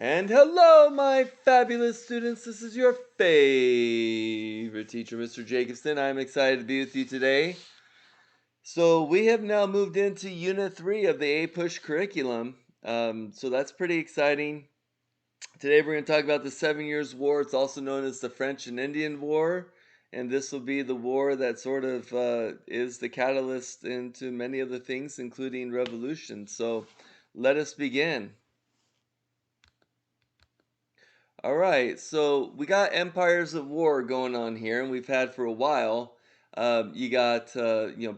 And hello, my fabulous students. This is your favorite teacher, Mr. Jacobson. I'm excited to be with you today. So we have now moved into Unit 3 of the APUSH curriculum. So that's pretty exciting. Today we're going to talk about the 7 Years' War. It's also known as the French and Indian War. And this will be the war that sort of is the catalyst into many other things, including revolution. So let us begin. All right, so we got empires of war going on here, and we've had for a while. You got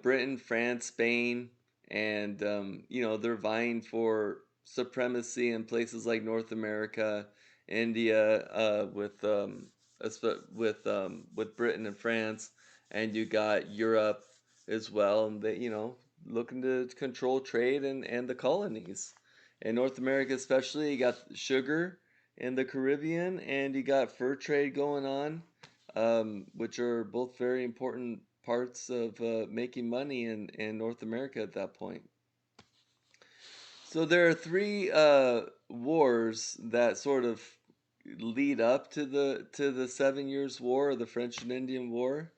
Britain, France, Spain, and they're vying for supremacy in places like North America, India, with Britain and France, and you got Europe as well, and they looking to control trade and the colonies. In North America, especially, you got sugar in the Caribbean, and you got fur trade going on, which are both very important parts of making money in North America at that point. So there are three wars that sort of lead up to the 7 Years' War, or the French and Indian War.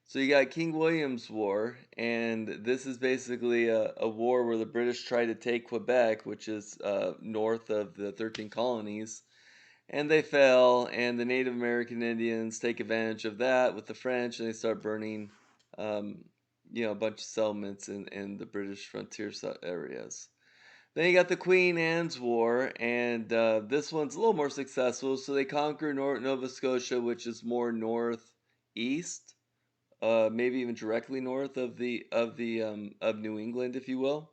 So you got King William's War, and this is basically a war where the British try to take Quebec, which is north of the 13 colonies, and they fell, and the Native American Indians take advantage of that with the French, and they start burning, um, a bunch of settlements in the British frontier areas. Then you got the Queen Anne's War, and this one's a little more successful. So they conquer Nova Scotia, which is more northeast, maybe even directly north of New England, if you will.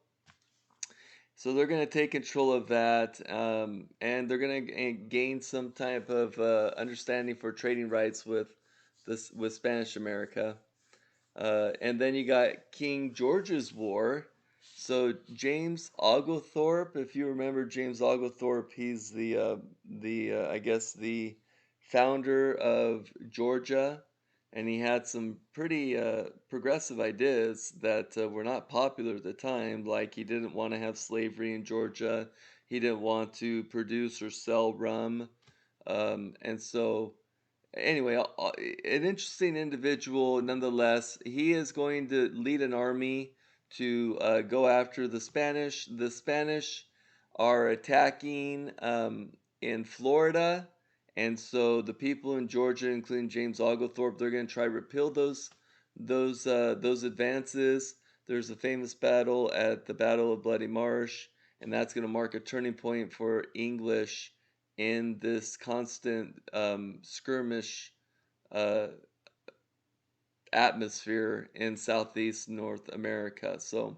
So they're going to take control of that, and they're going to gain some type of understanding for trading rights with Spanish America. And then you got King George's War. So James Oglethorpe, if you remember James Oglethorpe, he's the I guess the founder of Georgia, and he had some pretty progressive ideas that were not popular at the time. Like he didn't want to have slavery in Georgia, he didn't want to produce or sell rum, and so anyway, an interesting individual nonetheless. He is going to lead an army to go after the Spanish. The Spanish are attacking in Florida, and so the people in Georgia, including James Oglethorpe, they're going to try to repeal those advances. There's a famous battle at the Battle of Bloody Marsh, and that's going to mark a turning point for English in this constant skirmish uh, atmosphere in Southeast North America. So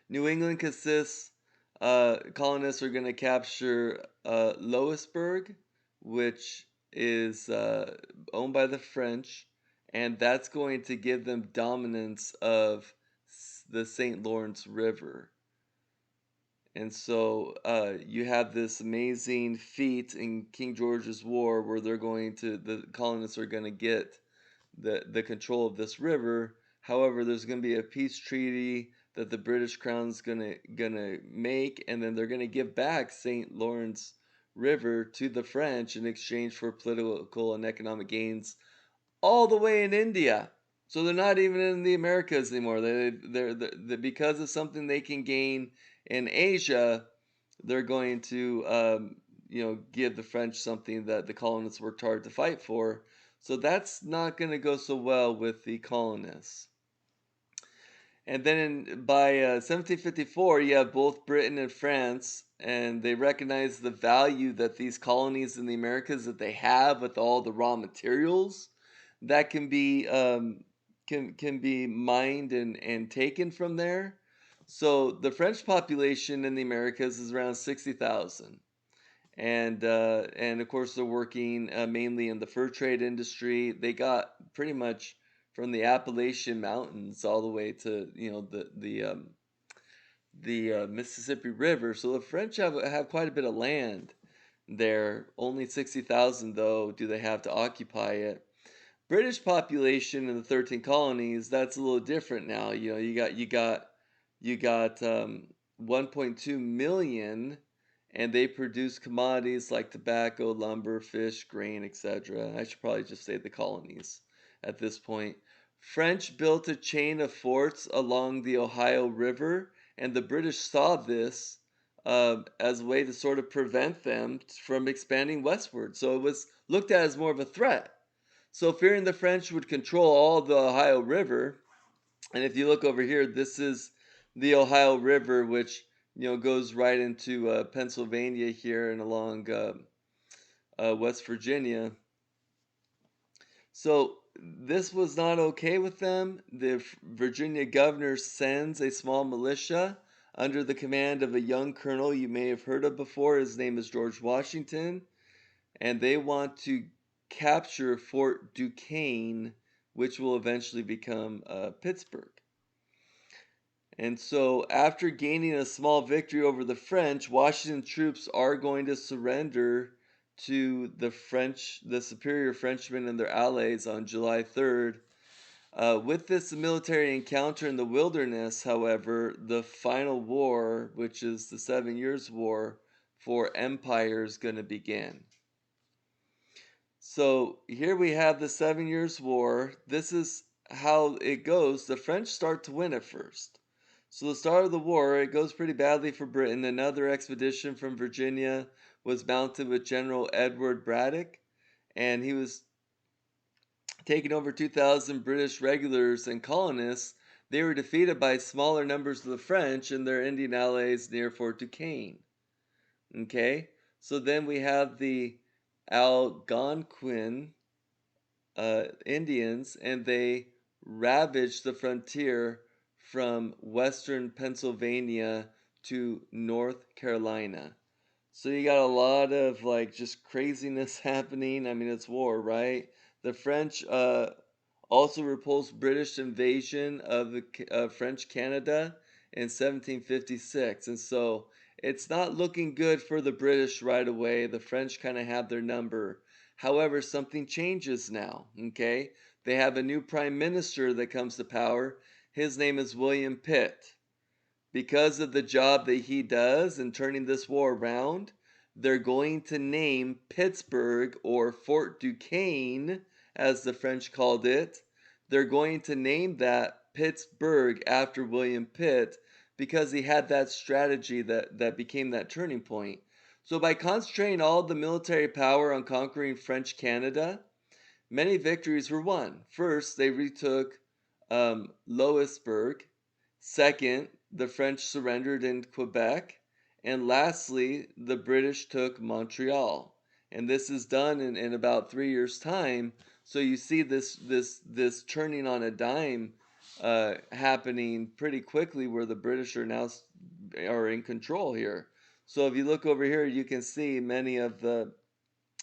New England consists, colonists are going to capture Louisburg, which is owned by the French, and that's going to give them dominance of the St. Lawrence River. And so you have this amazing feat in King George's War where the colonists are going to get the control of this river. However, there's going to be a peace treaty that the British Crown's gonna make, and then they're going to give back St. Lawrence River to the French in exchange for political and economic gains all the way in India. So they're not even in the Americas anymore. They're because of something they can gain in Asia, they're going to give the French something that the colonists worked hard to fight for. So that's not going to go so well with the colonists. And then by 1754, you have both Britain and France, and they recognize the value that these colonies in the Americas that they have with all the raw materials that can be mined and taken from there. So the French population in the Americas is around 60,000, and of course they're working mainly in the fur trade industry. They got pretty much from the Appalachian Mountains all the way to the Mississippi River. So the French have quite a bit of land there. Only 60,000 though do they have to occupy it. British population in the 13 colonies, that's a little different now. You got 1.2 million, and they produced commodities like tobacco, lumber, fish, grain, etc. I should probably just say the colonies at this point. French built a chain of forts along the Ohio River, and the British saw this as a way to sort of prevent them from expanding westward. So it was looked at as more of a threat. So fearing the French would control all the Ohio River, and if you look over here, this is the Ohio River, which goes right into Pennsylvania here and along West Virginia. So this was not okay with them. The Virginia governor sends a small militia under the command of a young colonel you may have heard of before. His name is George Washington, and they want to capture Fort Duquesne, which will eventually become Pittsburgh. And so, after gaining a small victory over the French, Washington troops are going to surrender to the superior Frenchmen and their allies on July 3rd. With this military encounter in the wilderness, however, the final war, which is the 7 Years' War for empire, is going to begin. So here we have the 7 Years' War. This is how it goes. The French start to win at first. So the start of the war, it goes pretty badly for Britain. Another expedition from Virginia was mounted with General Edward Braddock, and he was taking over 2,000 British regulars and colonists. They were defeated by smaller numbers of the French and their Indian allies near Fort Duquesne. Okay, so then we have the Algonquin Indians, and they ravaged the frontier from western Pennsylvania to North Carolina. So you got a lot of like just craziness happening. I mean, it's war, right? The French also repulsed British invasion of French Canada in 1756. And so it's not looking good for the British right away. The French kind of have their number. However, something changes now, okay? They have a new prime minister that comes to power. His name is William Pitt. Because of the job that he does in turning this war around, they're going to name Pittsburgh, or Fort Duquesne, as the French called it. They're going to name that Pittsburgh after William Pitt because he had that strategy that became that turning point. So, by concentrating all the military power on conquering French Canada, many victories were won. First, they retook Louisbourg. Second, the French surrendered in Quebec. And lastly, the British took Montreal. And this is done in about 3 years' time. So you see this turning on a dime happening pretty quickly, where the British are in control here. So if you look over here, you can see many of the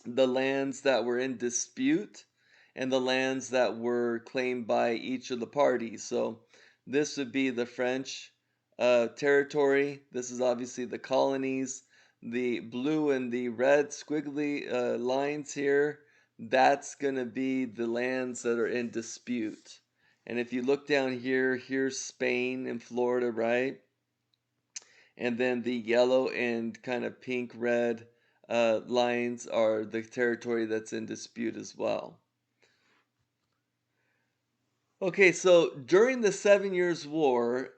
lands that were in dispute and the lands that were claimed by each of the parties. So this would be the French territory. This is obviously the colonies. The blue and the red squiggly lines here, that's going to be the lands that are in dispute. And if you look down here, here's Spain and Florida, right? And then the yellow and kind of pink red lines are the territory that's in dispute as well. Okay, so during the 7 Years' War,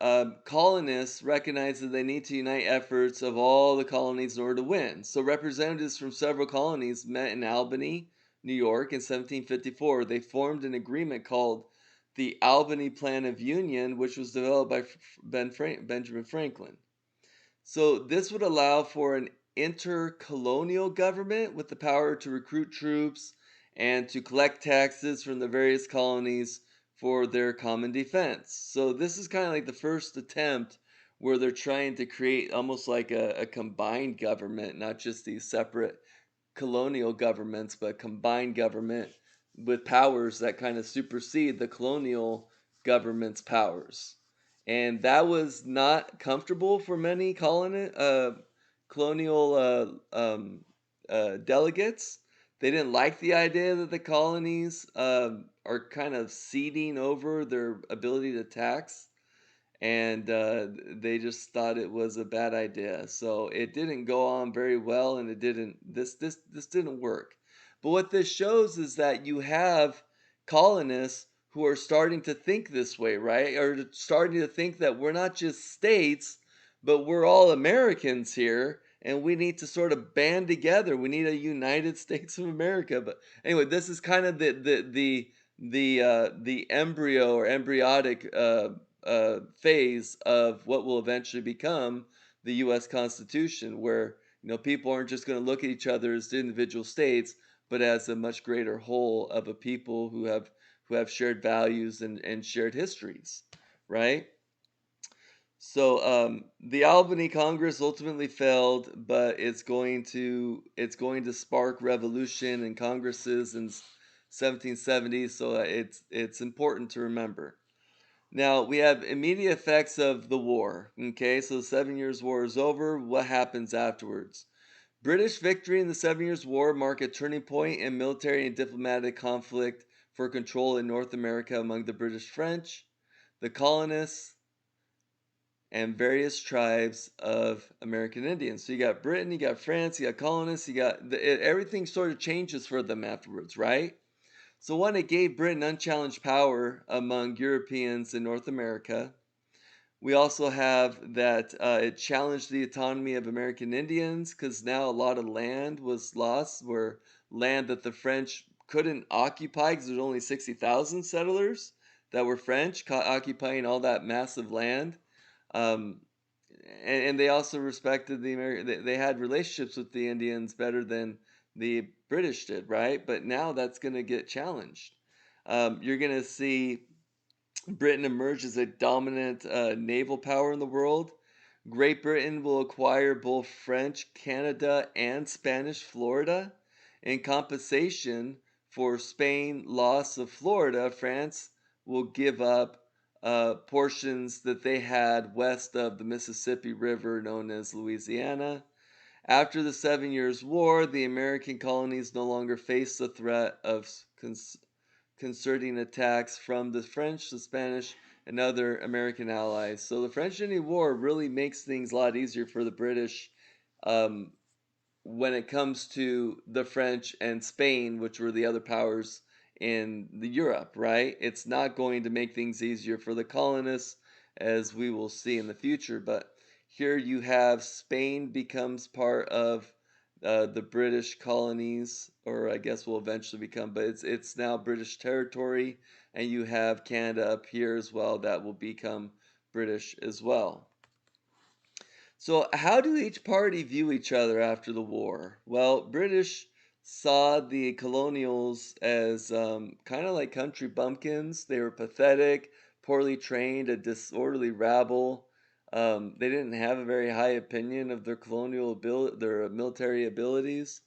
colonists recognized that they need to unite efforts of all the colonies in order to win. So representatives from several colonies met in Albany, New York in 1754. They formed an agreement called the Albany Plan of Union, which was developed by Benjamin Franklin. So this would allow for an intercolonial government with the power to recruit troops and to collect taxes from the various colonies for their common defense. So this is kind of like the first attempt where they're trying to create almost like a combined government, not just these separate colonial governments, but combined government with powers that kind of supersede the colonial government's powers. And that was not comfortable for many colonial delegates. They didn't like the idea that the colonies are kind of ceding over their ability to tax. and they just thought it was a bad idea. So it didn't go on very well, and it didn't. This didn't work. But what this shows is that you have colonists who are starting to think this way, right? Or starting to think that we're not just states, but we're all Americans here, and we need to sort of band together. We need a United States of America. But anyway, this is kind of the embryo or embryonic phase of what will eventually become the U.S. Constitution, where people aren't just going to look at each other as individual states, but as a much greater whole of a people who have shared values and shared histories, right? So the Albany Congress ultimately failed, but it's going to spark revolution in Congresses in 1770. So it's important to remember. Now we have immediate effects of the war. Okay, so the 7 Years' War is over. What happens afterwards? British victory in the 7 Years' War marked a turning point in military and diplomatic conflict for control in North America among the British French, the colonists, and various tribes of American Indians. So you got Britain, you got France, you got colonists, everything sort of changes for them afterwards, right? So one, it gave Britain unchallenged power among Europeans in North America. We also have that it challenged the autonomy of American Indians because now a lot of land was lost, where land that the French couldn't occupy because there's only 60,000 settlers that were French occupying all that massive land. Um, and they also respected the American. They had relationships with the Indians better than the British did, right? But now that's going to get challenged. You're going to see Britain emerge as a dominant naval power in the world. Great Britain will acquire both French Canada and Spanish Florida. In compensation for Spain loss of Florida, France will give up portions that they had west of the Mississippi River, known as Louisiana. After the 7 Years' War, the American colonies no longer faced the threat of concerting attacks from the French, the Spanish, and other American allies. So the French Indian War really makes things a lot easier for the British um, when it comes to the French and Spain, which were the other powers in the Europe, right? It's not going to make things easier for the colonists, as we will see in the future. But here you have Spain becomes part of the British colonies, or I guess will eventually become, but it's now British territory, and you have Canada up here as well that will become British as well. So, how do each party view each other after the war? Well, British saw the colonials as kind of like country bumpkins. They were pathetic, poorly trained, a disorderly rabble. They didn't have a very high opinion of their their military abilities.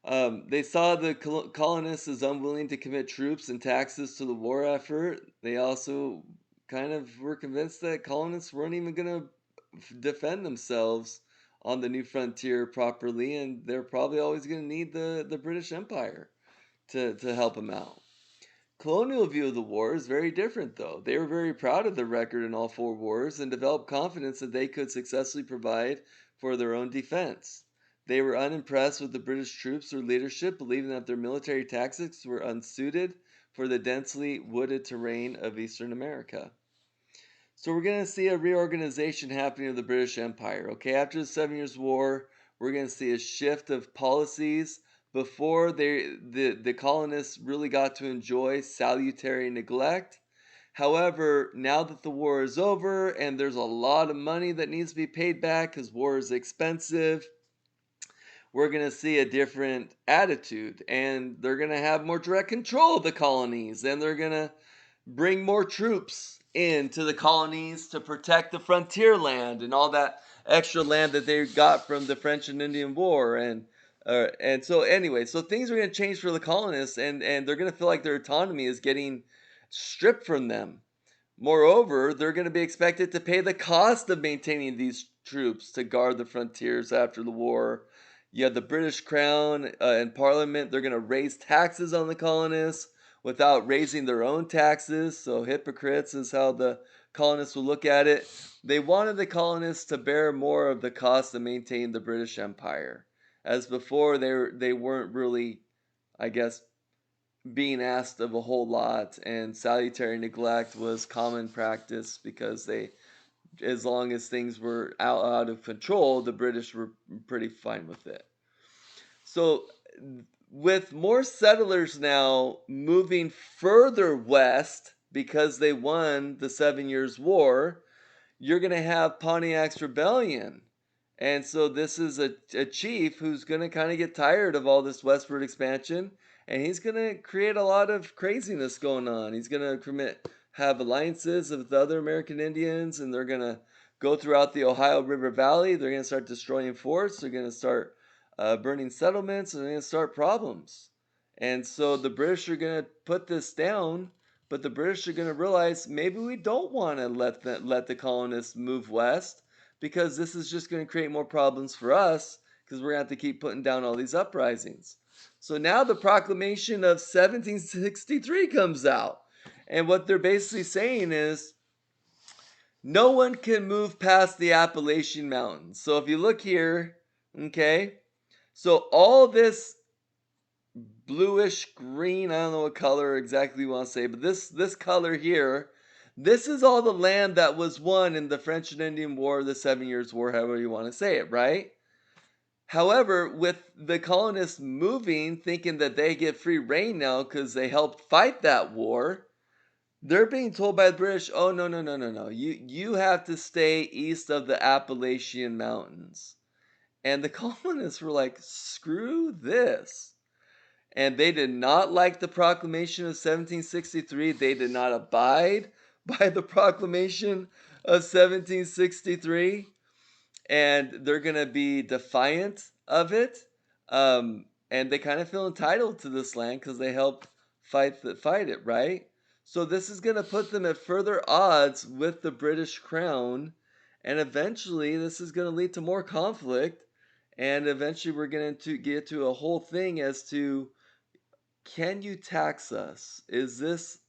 They saw the colonists as unwilling to commit troops and taxes to the war effort. They also kind of were convinced that colonists weren't even going to defend themselves on the new frontier properly, and they're probably always going to need the British Empire to help them out. Colonial view of the war is very different, though. They were very proud of their record in all four wars and developed confidence that they could successfully provide for their own defense. They were unimpressed with the British troops or leadership, believing that their military tactics were unsuited for the densely wooded terrain of Eastern America. So we're going to see a reorganization happening of the British Empire. Okay, after the 7 Years' War, we're going to see a shift of policies. Before the colonists really got to enjoy salutary neglect. However, now that the war is over and there's a lot of money that needs to be paid back because war is expensive, we're going to see a different attitude, and they're going to have more direct control of the colonies, and they're going to bring more troops into the colonies to protect the frontier land and all that extra land that they got from the French and Indian War. And so anyway, so things are going to change for the colonists, and they're going to feel like their autonomy is getting stripped from them. Moreover, they're going to be expected to pay the cost of maintaining these troops to guard the frontiers after the war. You have the British Crown and Parliament. They're going to raise taxes on the colonists without raising their own taxes. So, hypocrites is how the colonists will look at it. They wanted the colonists to bear more of the cost to maintain the British Empire, as before they weren't really, I guess, being asked of a whole lot, and salutary neglect was common practice because they, as long as things were out of control, the British were pretty fine with it. So, with more settlers now moving further west because they won the 7 Years' War, you're going to have Pontiac's rebellion. And so this is a chief who's going to kind of get tired of all this westward expansion, and he's going to create a lot of craziness going on. He's going to have alliances with other American Indians, and they're going to go throughout the Ohio River Valley. They're going to start destroying forts. They're going to start burning settlements, and they're going to start problems. And so the British are going to put this down, but the British are going to realize maybe we don't want to let the colonists move west, because this is just going to create more problems for us, because we're going to have to keep putting down all these uprisings. So now the Proclamation of 1763 comes out. And what they're basically saying is no one can move past the Appalachian Mountains. So if you look here, okay, so all this bluish green, I don't know what color exactly you want to say, but this color here, this is all the land that was won in the French and Indian War, the 7 Years' War, however you want to say it, right? However, with the colonists moving, thinking that they get free reign now because they helped fight that war, they're being told by the British, oh, no, no, no, no, no. You have to stay east of the Appalachian Mountains. And the colonists were like, screw this. And they did not like the Proclamation of 1763. They did not abide by the Proclamation of 1763. And they're going to be defiant of it. And they kind of feel entitled to this land because they helped fight it, right? So this is going to put them at further odds with the British crown. And eventually, this is going to lead to more conflict. And eventually, we're going to get to a whole thing as to, can you tax us? Is this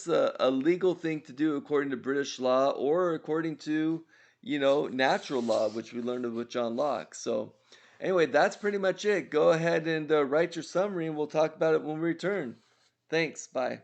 a legal thing to do according to British law, or according to, natural law, which we learned with John Locke? So anyway, that's pretty much it. Go ahead and write your summary, and we'll talk about it when we return. Thanks. Bye.